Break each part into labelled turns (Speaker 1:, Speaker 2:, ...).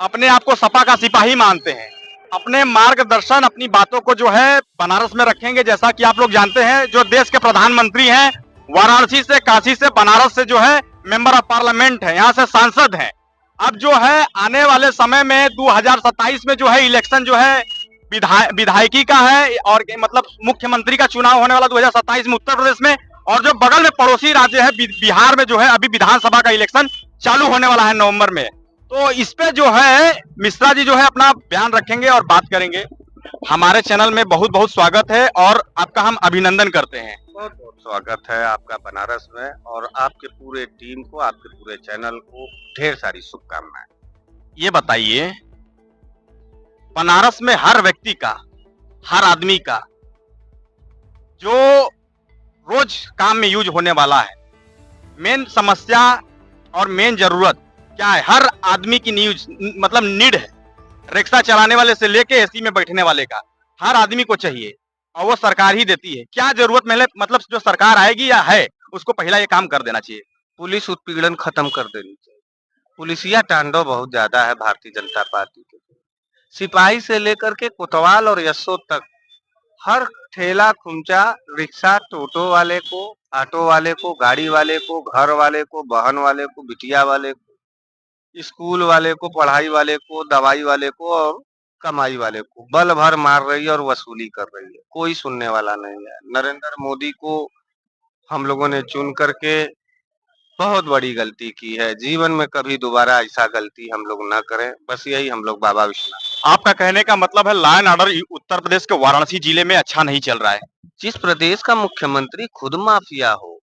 Speaker 1: अपने आप को सपा का सिपाही मानते हैं। अपने मार्गदर्शन अपनी बातों को जो है बनारस में रखेंगे। जैसा कि आप लोग जानते हैं, जो देश के प्रधानमंत्री हैं, वाराणसी से, काशी से, बनारस से जो है मेंबर ऑफ पार्लियामेंट है, यहाँ से सांसद हैं। अब जो है आने वाले समय में 2027 में जो है इलेक्शन जो है विधायकी का है, और मतलब मुख्यमंत्री का चुनाव होने वाला 2027 में उत्तर प्रदेश में। और जो बगल में पड़ोसी राज्य है बिहार में जो है अभी विधानसभा का इलेक्शन चालू होने वाला है नवंबर में। तो इस पे जो है मिश्रा जी जो है अपना बयान रखेंगे और बात करेंगे। हमारे चैनल में बहुत बहुत स्वागत है और आपका हम अभिनंदन करते हैं।
Speaker 2: बहुत बहुत स्वागत है आपका बनारस में, और आपके पूरे टीम को, आपके पूरे चैनल को ढेर सारी शुभकामनाएं।
Speaker 1: ये बताइए, बनारस में हर व्यक्ति का, हर आदमी का जो रोज काम में यूज होने वाला है, मेन समस्या और मेन जरूरत क्या है? हर आदमी की न्यूज मतलब नीड है। रिक्शा चलाने वाले से लेके एसी में बैठने वाले का, हर आदमी को चाहिए, और वो सरकार ही देती है। क्या जरूरत मतलब जो सरकार आएगी या है, उसको पहला ये काम कर देना चाहिए।
Speaker 2: पुलिस उत्पीड़न खत्म कर देनी चाहिए। पुलिसिया तांडव बहुत ज्यादा है भारतीय जनता पार्टी के। सिपाही से लेकर के कोतवाल और यशो तक, हर ठेला खुमचा, रिक्शा, टोटो वाले को, ऑटो वाले को, गाड़ी वाले को, घर वाले को, बहन वाले को, बिटिया वाले को, स्कूल वाले को, पढ़ाई वाले को, दवाई वाले को और कमाई वाले को बल भर मार रही है और वसूली कर रही है। कोई सुनने वाला नहीं है। नरेंद्र मोदी को हम लोगों ने चुन करके बहुत बड़ी गलती की है। जीवन में कभी दोबारा ऐसा गलती हम लोग ना करें, बस यही हम लोग बाबा विश्वनाथ।
Speaker 1: आपका कहने का मतलब है law and order Uttar Pradesh के वाराणसी जिले में अच्छा नहीं चल रहा है।
Speaker 2: जिस प्रदेश का मुख्यमंत्री खुद माफिया हो,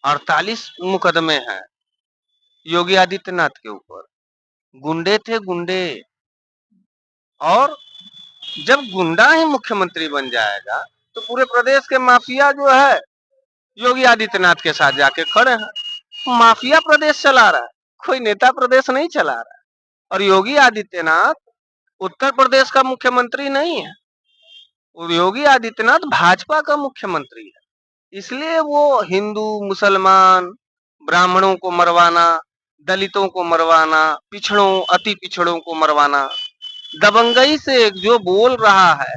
Speaker 2: 48 मुकदमे हैं योगी आदित्यनाथ के ऊपर, गुंडे थे गुंडे। और जब गुंडा ही मुख्यमंत्री बन जाएगा तो पूरे प्रदेश के माफिया जो है योगी आदित्यनाथ के साथ जाके खड़े हैं। माफिया प्रदेश चला रहा है, कोई नेता प्रदेश नहीं चला रहा है। और योगी आदित्यनाथ उत्तर प्रदेश का मुख्यमंत्री नहीं है, और योगी आदित्यनाथ भाजपा का मुख्यमंत्री है। इसलिए वो हिंदू, मुसलमान, ब्राह्मणों को मरवाना, दलितों को मरवाना, पिछड़ों, अति पिछड़ों को मरवाना, दबंगई से जो बोल रहा है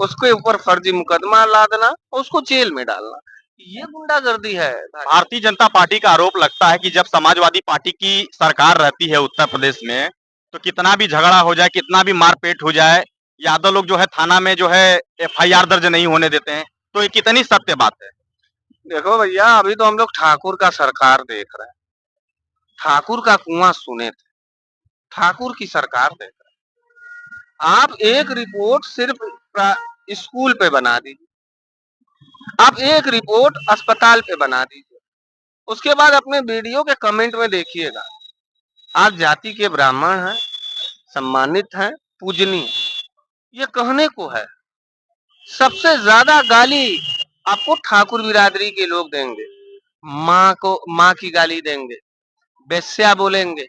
Speaker 2: उसके ऊपर फर्जी मुकदमा लादना, उसको जेल में डालना, ये गुंडागर्दी है।
Speaker 1: भारतीय जनता पार्टी का आरोप लगता है कि जब समाजवादी पार्टी की सरकार रहती है उत्तर प्रदेश में, तो कितना भी झगड़ा हो जाए, कितना भी मारपीट हो जाए, यादव लोग जो है थाना में जो है एफआईआर दर्ज नहीं होने देते हैं। तो ये कितनी सत्य बात है?
Speaker 2: देखो भैया, अभी तो हम लोग ठाकुर का सरकार देख रहे हैं। ठाकुर का कुआं सुने थे, ठाकुर की सरकार देख रहे हैं। आप एक रिपोर्ट सिर्फ स्कूल पे बना दीजिए, आप एक रिपोर्ट अस्पताल पे बना दीजिए, उसके बाद अपने वीडियो के कमेंट में देखिएगा, आप जाति के ब्राह्मण हैं, सम्मानित हैं, पूजनीय, ये कहने को है। सबसे ज्यादा गाली आपको ठाकुर बिरादरी के लोग देंगे। माँ की गाली देंगे, बेश्या बोलेंगे,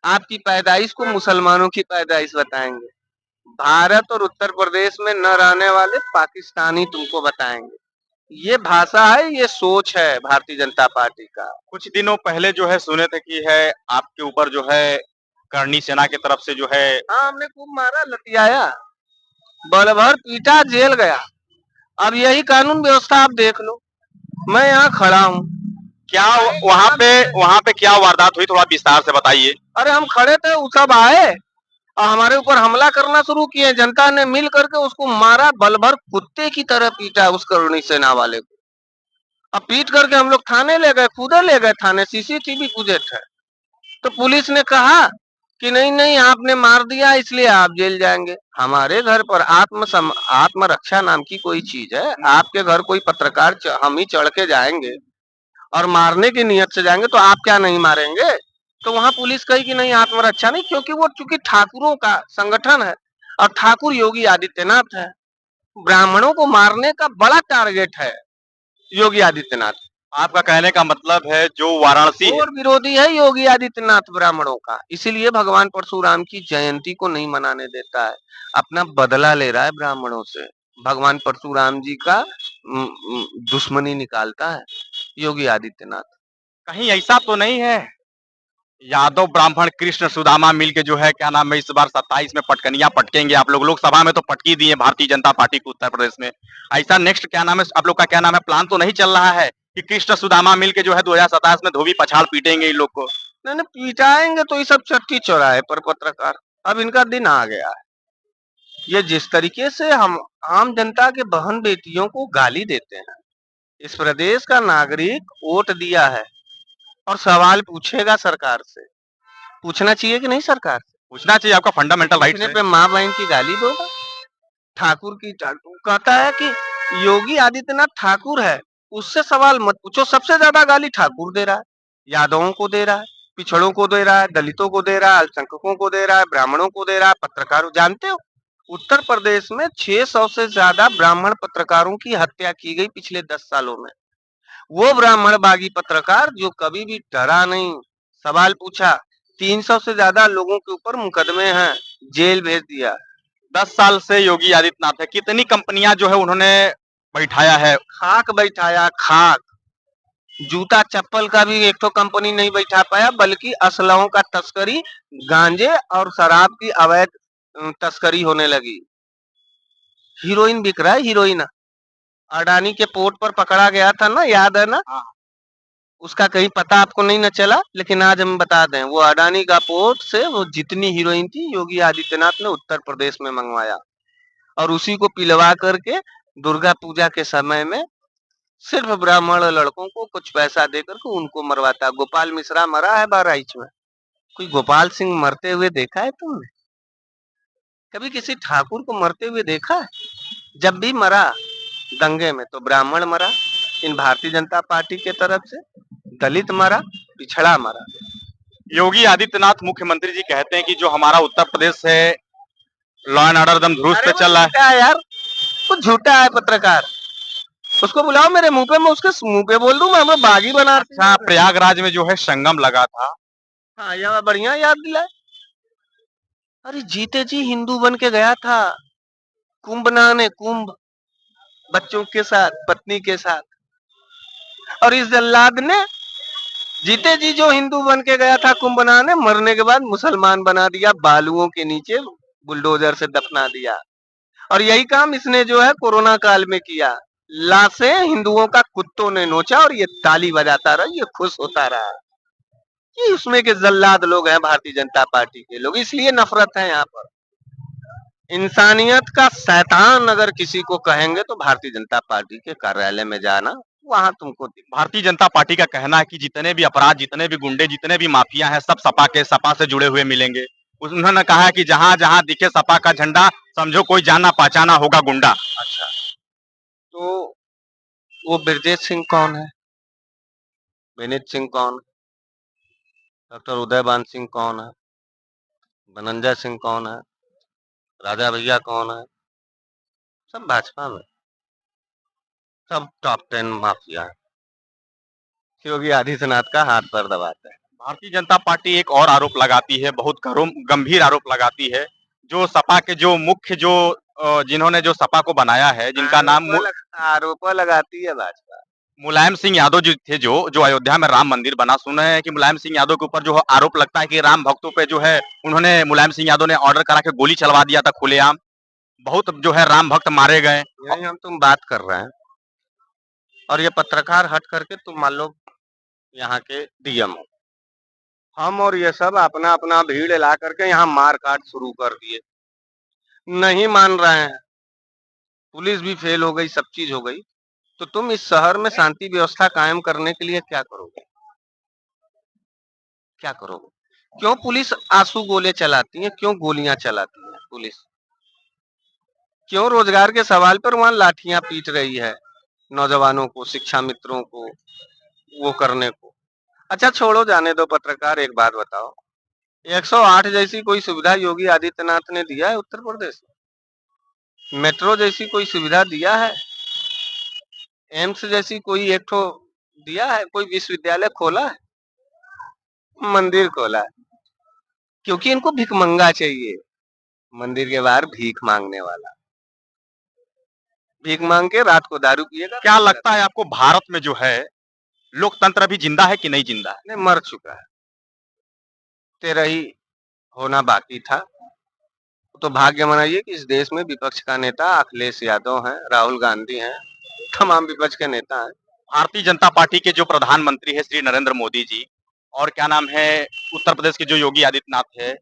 Speaker 2: आपकी पैदाइश को मुसलमानों की पैदाइश बताएंगे, भारत और उत्तर प्रदेश में न रहने वाले पाकिस्तानी तुमको बताएंगे। ये भाषा है, ये सोच है भारतीय जनता पार्टी का।
Speaker 1: कुछ दिनों पहले जो है सुने थे कि है आपके ऊपर जो है करनी सेना की तरफ से जो है।
Speaker 2: हाँ, हमने खूब मारा, लतियाया, बल भर पीटा, जेल गया। अब यही कानून व्यवस्था आप देख लो, मैं यहाँ खड़ा हूँ।
Speaker 1: क्या वहाँ पे क्या वारदात हुई, थोड़ा विस्तार से बताइए।
Speaker 2: अरे हम खड़े थे, वो सब आए और हमारे ऊपर हमला करना शुरू किए। जनता ने मिल करके उसको मारा, बल भर कुत्ते की तरह पीटा उस करनी सेना वाले को। अब पीट करके हम लोग थाने ले गए, खुदे ले गए थाने, सीसीटीवी फुटेज है। तो पुलिस ने कहा कि नहीं नहीं, आपने मार दिया इसलिए आप जेल जाएंगे। हमारे घर पर आत्मरक्षा नाम की कोई चीज है? आपके घर कोई पत्रकार हम ही चढ़ के जाएंगे और मारने की नियत से जाएंगे तो आप क्या नहीं मारेंगे? तो वहां पुलिस कही कि नहीं, आत्मरक्षा नहीं, क्योंकि वो चूंकि ठाकुरों का संगठन है और ठाकुर योगी आदित्यनाथ है। ब्राह्मणों को मारने का बड़ा टारगेट है योगी आदित्यनाथ।
Speaker 1: आपका कहने का मतलब है जो वाराणसी
Speaker 2: और विरोधी है योगी आदित्यनाथ ब्राह्मणों का, इसीलिए भगवान परशुराम की जयंती को नहीं मनाने देता है। अपना बदला ले रहा है ब्राह्मणों से। भगवान परशुराम जी का दुश्मनी निकालता है योगी आदित्यनाथ।
Speaker 1: कहीं ऐसा तो नहीं है यादव ब्राह्मण कृष्ण सुदामा मिलके जो है क्या नाम है इस बार 27 में पटकनियां पटकेंगे। आप लोग लोकसभा में तो पटकी दिए भारतीय जनता पार्टी को उत्तर प्रदेश में। ऐसा नेक्स्ट क्या नाम है आप लोग का क्या नाम है प्लान तो नहीं चल रहा है कि कृष्ण सुदामा मिलके जो है 2027 में धोबी पछाड़ पीटेंगे इन लोग को?
Speaker 2: नहीं नहीं, पीटाएंगे तो ये सब चट्टी चौराहे पर पत्रकार, अब इनका दिन आ गया है। ये जिस तरीके से हम आम जनता के बहन बेटियों को गाली देते हैं, इस प्रदेश का नागरिक वोट दिया है और सवाल पूछेगा सरकार से, पूछना चाहिए कि नहीं सरकार से?
Speaker 1: पूछना चाहिए, आपका फंडामेंटल राइट
Speaker 2: पूछने
Speaker 1: है।
Speaker 2: पे माँ बहन की गाली दोगा? ठाकुर की कहता है कि योगी आदित्यनाथ ठाकुर है, उससे सवाल मत पूछो। सबसे ज्यादा गाली ठाकुर दे रहा है, यादवों को दे रहा है, पिछड़ों को दे रहा है, दलितों को दे रहा है, अल्पसंख्यकों को दे रहा है, ब्राह्मणों को दे रहा है, पत्रकारों। जानते हो उत्तर प्रदेश में 600 से ज्यादा ब्राह्मण पत्रकारों की हत्या की गई पिछले 10 सालों में। वो ब्राह्मण बागी पत्रकार जो कभी भी डरा नहीं, सवाल पूछा। 300 से ज्यादा लोगों के ऊपर मुकदमे हैं, जेल भेज दिया।
Speaker 1: 10 साल से योगी आदित्यनाथ है, कितनी कंपनियां जो है उन्होंने बैठाया है।
Speaker 2: खाक बैठाया, खाक। जूता चप्पल का भी एक तो कंपनी नहीं बैठा पाया, बल्कि असलहों का तस्करी, गांजे और शराब की अवैध तस्करी होने लगी। हीरोइन बिक रहा है, हीरोइन। अडानी के पोर्ट पर पकड़ा गया था ना, याद है ना? उसका कहीं पता आपको नहीं न चला, लेकिन आज हम बता दें, वो अडानी का पोर्ट से वो जितनी हीरोइन थी योगी आदित्यनाथ ने उत्तर प्रदेश में मंगवाया और उसी को पिलवा करके दुर्गा पूजा के समय में सिर्फ ब्राह्मण लड़कों को कुछ पैसा देकर के उनको मरवाता। गोपाल मिश्रा मरा है बहराइच में, कोई गोपाल सिंह मरते हुए देखा है तुमने? कभी किसी ठाकुर को मरते हुए देखा है? जब भी मरा दंगे में तो ब्राह्मण मरा, इन भारतीय जनता पार्टी के तरफ से दलित मरा, पिछड़ा मरा।
Speaker 1: योगी आदित्यनाथ मुख्यमंत्री जी कहते हैं कि जो हमारा उत्तर प्रदेश है लॉ एंड ऑर्डर एकदम दुरुस्त
Speaker 2: अरे
Speaker 1: पे
Speaker 2: वो
Speaker 1: चल रहा है।
Speaker 2: झूठा है यार, वो झूठा है पत्रकार। उसको बुलाओ मेरे मुंह पे, मैं उसके मुंह पे बोल दूं, मैं हमें बागी बना।
Speaker 1: अच्छा, प्रयागराज में जो है संगम लगा था।
Speaker 2: हाँ, यह बढ़िया याद दिलाए। अरे जीते जी हिंदू बन के गया था कुंभ नहाने, कुंभ, बच्चों के साथ, पत्नी के साथ। और इस जल्लाद ने जीते जी जो हिंदू बन के गया था कुंभ नहाने, मरने के बाद मुसलमान बना दिया, बालुओं के नीचे बुलडोजर से दफना दिया। और यही काम इसने जो है कोरोना काल में किया। लाशें हिंदुओं का कुत्तों ने नोचा और ये ताली बजाता रहा, ये खुश होता रहा। ये उसमें के जल्लाद लोग हैं भारतीय जनता पार्टी के लोग, इसलिए नफरत है यहाँ पर। इंसानियत का शैतान अगर किसी को कहेंगे तो भारतीय जनता पार्टी के कार्यालय में जाना, वहां तुमको
Speaker 1: भारतीय जनता पार्टी का कहना है कि जितने भी अपराध, जितने भी गुंडे, जितने भी माफिया हैं सब सपा से जुड़े हुए मिलेंगे। उन्होंने कहा है कि जहां जहां दिखे सपा का झंडा समझो कोई जाना पहचाना होगा गुंडा।
Speaker 2: अच्छा, तो वो ब्रजेश सिंह कौन है, विनीत सिंह कौन, डॉक्टर उदयबान सिंह कौन है, धनंजय सिंह कौन है, राजा भैया कौन है? सब भाजपा में, सब टॉप 10 माफिया है। योगी आदित्यनाथ का हाथ पर दबाते हैं।
Speaker 1: भारतीय जनता पार्टी एक और आरोप लगाती है, बहुत गंभीर आरोप लगाती है। जो सपा के जो मुख्य जो जिन्होंने जो सपा को बनाया है, जिनका नाम
Speaker 2: आरोप लगाती है भाजपा।
Speaker 1: मुलायम सिंह यादव जी थे, जो अयोध्या में राम मंदिर बना। सुने हैं कि मुलायम सिंह यादव के ऊपर जो आरोप लगता है कि राम भक्तों पे जो है उन्होंने मुलायम सिंह यादव ने ऑर्डर करा के गोली चलवा दिया था खुलेआम। बहुत जो है राम भक्त मारे गए।
Speaker 2: यही हम तुम बात कर रहे हैं और ये पत्रकार हट करके तुम मान लो यहाँ के डीएम हो, हम और ये सब अपना अपना भीड़ ला करके यहाँ मार काट शुरू कर दिए, नहीं मान रहे हैं, पुलिस भी फेल हो गई, सब चीज हो गई, तो तुम इस शहर में शांति व्यवस्था कायम करने के लिए क्या करोगे? क्या करोगे? क्यों पुलिस आंसू गोले चलाती है, क्यों गोलियां चलाती है पुलिस? क्यों रोजगार के सवाल पर वहां लाठियां पीट रही है नौजवानों को, शिक्षा मित्रों को, वो करने को? अच्छा छोड़ो, जाने दो पत्रकार, एक बात बताओ, 108 जैसी कोई सुविधा योगी आदित्यनाथ ने दिया है उत्तर प्रदेश में? मेट्रो जैसी कोई सुविधा दिया है? एम्स जैसी कोई एक ठो दिया है? कोई विश्वविद्यालय खोला है? मंदिर खोला है? क्योंकि इनको भिखमंगा चाहिए, मंदिर के बाहर भीख मांगने वाला, भीख मांग के रात को दारू पिएगा।
Speaker 1: क्या लगता है आपको भारत में जो है लोकतंत्र अभी जिंदा है कि नहीं जिंदा है?
Speaker 2: नहीं, मर चुका है। तेरह ही होना बाकी था। तो भाग्य मनाइए कि इस देश में विपक्ष का नेता अखिलेश यादव हैं, राहुल गांधी हैं, तमाम विपक्ष के नेता हैं।
Speaker 1: भारतीय जनता पार्टी के जो प्रधानमंत्री है श्री नरेंद्र मोदी जी, और क्या नाम है, उत्तर प्रदेश के जो योगी आदित्यनाथ है,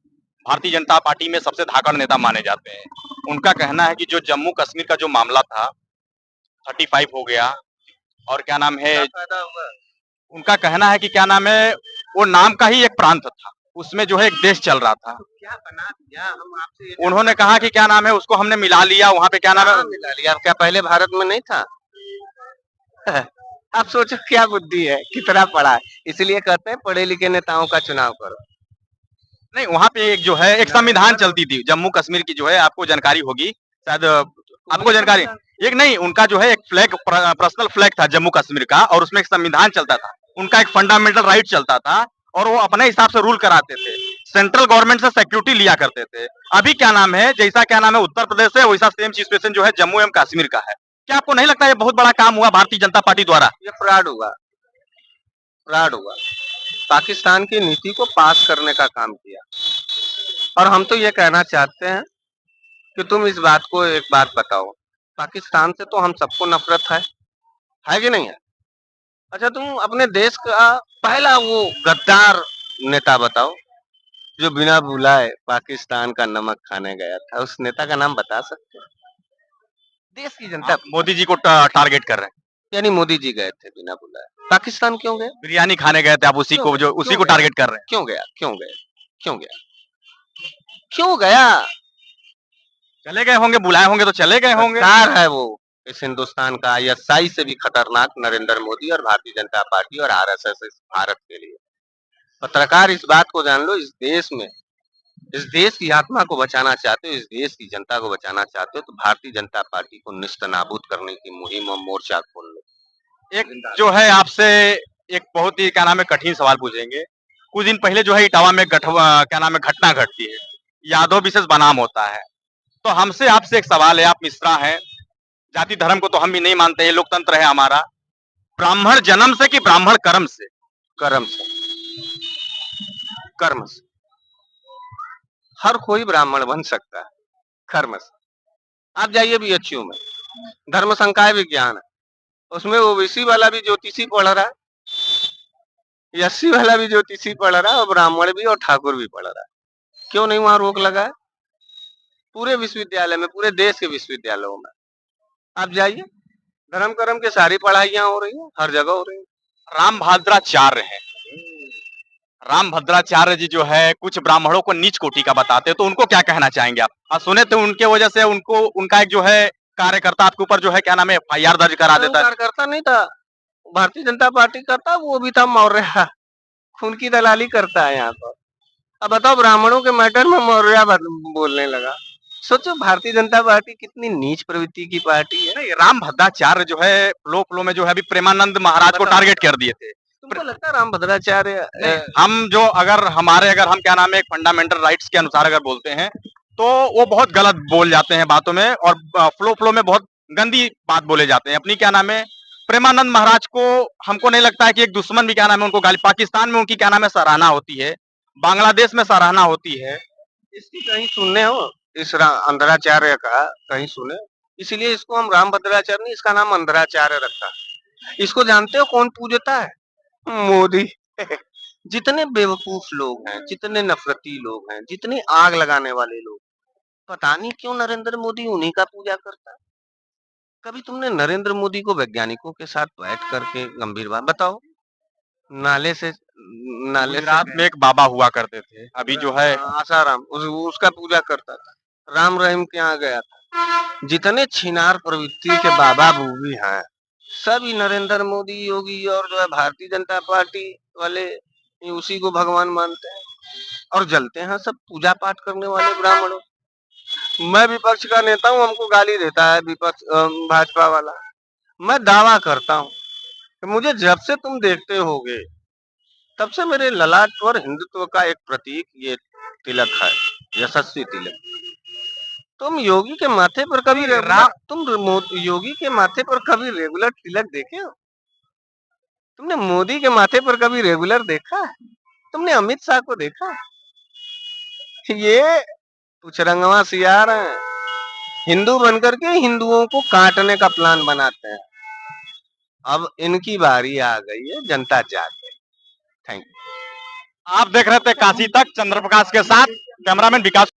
Speaker 1: भारतीय जनता पार्टी में सबसे धाकड़ नेता माने जाते हैं। उनका कहना है कि जो जम्मू कश्मीर का जो मामला था 35 हो गया, और क्या नाम है,
Speaker 2: क्या फायदा हुआ?
Speaker 1: उनका कहना है कि क्या नाम है, वो नाम का ही एक प्रांत था, उसमें जो है एक देश चल रहा था।
Speaker 2: तो क्या बना दिया? हम आपसे
Speaker 1: उन्होंने कहा कि क्या नाम है, उसको हमने मिला लिया, वहां पे क्या नाम है,
Speaker 2: मिला लिया। क्या पहले भारत में नहीं था? आप सोचो क्या बुद्धि है, कितना पढ़ा है। इसलिए कहते हैं पढ़े लिखे नेताओं का चुनाव करो।
Speaker 1: नहीं, वहां पे एक जो है एक संविधान चलती थी जम्मू कश्मीर की, जो है आपको जानकारी होगी शायद, आपको जानकारी, एक नहीं, उनका जो है एक फ्लैग, पर्सनल फ्लैग था जम्मू कश्मीर का, और उसमें एक संविधान चलता था, उनका एक फंडामेंटल राइट चलता था, और वो अपने हिसाब से रूल कराते थे, सेंट्रल गवर्नमेंट से सिक्योरिटी लिया करते थे। अभी क्या नाम है, जैसा क्या नाम है उत्तर प्रदेश है, वैसा सेम सिचुएशन जो है जम्मू एवं कश्मीर का है। क्या आपको नहीं लगता ये बहुत बड़ा काम हुआ भारतीय जनता पार्टी द्वारा?
Speaker 2: ये फ्रॉड हुआ, फ्रॉड हुआ। पाकिस्तान की नीति को पास करने का काम किया। और हम तो ये कहना चाहते हैं कि तुम इस बात को एक बात बताओ, पाकिस्तान से तो हम सबको नफरत है कि नहीं है? अच्छा, तुम अपने देश का पहला वो गद्दार नेता बताओ जो बिना बुलाए पाकिस्तान का नमक खाने गया था। उस नेता का नाम बता सकते हो? देश की जनता
Speaker 1: आप मोदी जी को टारगेट कर रहे हैं?
Speaker 2: यानी मोदी जी गए थे बिना बुलाए पाकिस्तान, क्यों गए?
Speaker 1: बिरयानी खाने गए थे आप, उसी को जो उसी को टारगेट कर रहे हैं?
Speaker 2: क्यों गया? क्यों गया? क्यों गया? क्यों गया?
Speaker 1: चले गए होंगे, बुलाए होंगे तो चले गए होंगे।
Speaker 2: गद्दार है वो इस हिंदुस्तान का आईएसआई से भी खतरनाक नरेंद्र मोदी और भारतीय जनता पार्टी और आरएसएस इस भारत के लिए। पत्रकार इस बात को जान लो, इस देश की आत्मा को बचाना चाहते हो, इस देश की जनता को बचाना चाहते हो, तो भारतीय जनता पार्टी को निस्तनाबूद करने की मुहिम और मोर्चा खोल लो।
Speaker 1: एक जो है आपसे एक बहुत ही क्या नाम है कठिन सवाल पूछेंगे। कुछ दिन पहले जो है इटावा में क्या नाम है घटना घटती है, यादव विशेष बनाम होता है। तो हमसे आपसे एक सवाल है, आप मिश्रा हैं, जाति धर्म को तो हम भी नहीं मानते, ये लोकतंत्र है हमारा, ब्राह्मण जन्म से कि ब्राह्मण कर्म से?
Speaker 2: कर्म से, कर्म से। हर कोई ब्राह्मण बन सकता है कर्म से। आप जाइए बीएचयू में, धर्म संकाय विज्ञान है, उसमें ओबीसी वाला भी ज्योतिषी पढ़ रहा है, एससी वाला भी ज्योतिषी पढ़ रहा है, और ब्राह्मण भी और ठाकुर भी पढ़ रहा है। क्यों नहीं वहां रोक लगा है? पूरे विश्वविद्यालय में, पूरे देश के विश्वविद्यालयों में आप जाइए, धर्म कर्म की सारी पढ़ाइयां हो रही हैं, हर जगह हो रही हैं।
Speaker 1: राम भद्राचार्य है, राम भद्राचार्य जी जो है कुछ ब्राह्मणों को नीच कोटि का बताते हैं, तो उनको क्या कहना चाहेंगे आप? सुने थे उनके वजह से उनको, उनका एक जो है कार्यकर्ता आपके ऊपर जो है क्या नाम है एफआईआर दर्ज करा देता है।
Speaker 2: कार्यकर्ता नहीं था, भारतीय जनता पार्टी का था, वो भी था मौर्य, खून की दलाली करता है यहाँ पर। अब बताओ, ब्राह्मणों के मैटर में मौर्य बोलने लगा। सोचो भारतीय जनता पार्टी कितनी नीच प्रवृत्ति की पार्टी है।
Speaker 1: नहीं, राम भद्राचार्य जो है फ्लो में जो है अभी प्रेमानंद महाराज को टारगेट कर दिए थे।
Speaker 2: तुमको लगता है राम भद्राचार्य?
Speaker 1: हम जो अगर हम क्या नाम है फंडामेंटल राइट्स के अनुसार अगर बोलते हैं, तो वो बहुत गलत बोल जाते हैं बातों में, और फ्लो में बहुत गंदी बात बोले जाते हैं। अपनी क्या नाम है प्रेमानंद महाराज को हमको नहीं लगता है कि एक दुश्मन भी क्या नाम है उनको गाली, पाकिस्तान में उनकी क्या नाम है सराहना होती है, बांग्लादेश में सराहना होती है।
Speaker 2: इसकी कहीं सुनने हो? इस अंधराचार्य का कहीं सुने? इसीलिए इसको हम राम भद्राचार्य नहीं, इसका नाम अंधराचार्य रखा। इसको जानते हो कौन पूजता है? मोदी। जितने बेवकूफ लोग हैं, जितने नफरती लोग हैं, जितने आग लगाने वाले लोग, पता नहीं क्यों नरेंद्र मोदी उन्हीं का पूजा करता है। कभी तुमने नरेंद्र मोदी को वैज्ञानिकों के साथ बैठ करके गंभीर बात बताओ? नाले से
Speaker 1: गुजरात में एक बाबा हुआ करते थे, अभी जो है
Speaker 2: आसाराम, उसका पूजा करता था। राम रहीम के यहाँ गया था। जितने छिनार प्रवृत्ति के बाबा बूबी हैं, सभी नरेंद्र मोदी, योगी और जो है भारतीय जनता पार्टी वाले उसी को भगवान मानते हैं और जलते हैं सब पूजा पाठ करने वाले ब्राह्मणों। मैं विपक्ष का नेता हूँ, हमको गाली देता है विपक्ष भाजपा वाला। मैं दावा करता हूँ कि मुझे जब से तुम देखते होगे तब से मेरे ललाट पर हिंदुत्व का एक प्रतीक ये तिलक है, यशस्वी तिलक। तुम योगी के माथे पर कभी योगी के माथे पर कभी रेगुलर तिलक देखे हो? तुमने मोदी के माथे पर कभी रेगुलर देखा है? तुमने अमित शाह को देखा है? ये पुचरंगवा सियार हैं, हिंदू बनकर के हिंदुओं को काटने का प्लान बनाते हैं। अब इनकी बारी आ गई है, जनता जाग गई। Thank you.
Speaker 1: आप देख रहे थे काशी तक चंद्र प्रकाश के साथ, कैमरामैन विकास।